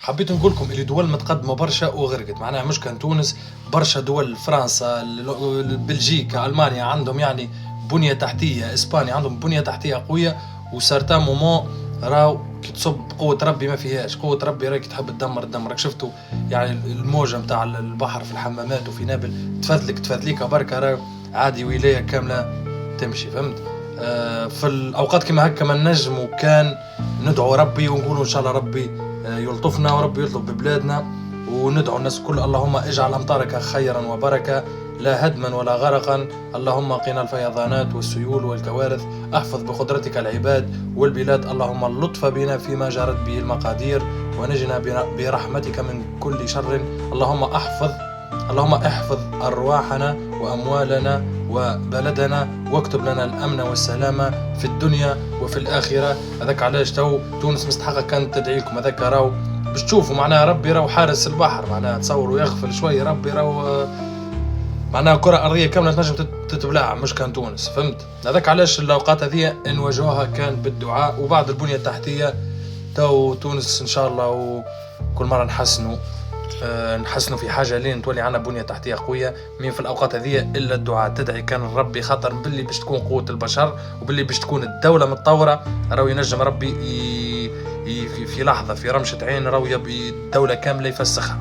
حبيت نقول لكم اللي دول متقدمه برشا وغرقت، معناها مش كان تونس، برشا دول، فرنسا، بلجيكا، المانيا عندهم يعني بنيه تحتيه، اسبانيا عندهم بنيه تحتيه قويه، وسارتا مومون راو كي تصب قوة ربي ما فيهاش، قوة ربي راك تحب تدمر راك شفتوا يعني الموجة متاع البحر في الحمامات وفي نابل تفادليك بركة راو عادي ولاية كاملة تمشي، فهمت؟ في الأوقات كما هكا ما نجم وكان ندعو ربي ونقولوا إن شاء الله ربي يلطفنا وربي يلطف ببلادنا، وندعو الناس كل اللهم اجعل أمطارك خيرا وبركة لا هدما ولا غرقا، اللهم قنا الفيضانات والسيول والكوارث، احفظ بقدرتك العباد والبلاد، اللهم اللطف بنا فيما جرت به المقادير، ونجنا برحمتك من كل شر، اللهم احفظ أرواحنا وأموالنا وبلدنا، واكتب لنا الأمن والسلامة في الدنيا وفي الآخرة. هذاك علاش تو تونس مستحقة كانت تدعي لكم، هذاك راو باش تشوفوا معناها ربي راو حارس البحر، معناها تصوروا يغفل شوي ربي راو معناها كرة أرضية كاملة تنجم تتبلع، مش كان تونس، فهمت؟ هذاك علاش الأوقات هذه نواجهوها كان بالدعاء وبعض البنية التحتية. تو تونس إن شاء الله وكل مرة نحسنوا في حاجة لين تولي عنا بنية تحتية قوية. من في الأوقات هذه إلا الدعاء، تدعي كان ربي، خاطر باللي باش تكون قوة البشر وباللي باش تكون الدولة متطورة، راو ينجم ربي في لحظة في رمشة عين راو يبي الدولة كاملة يفسخها.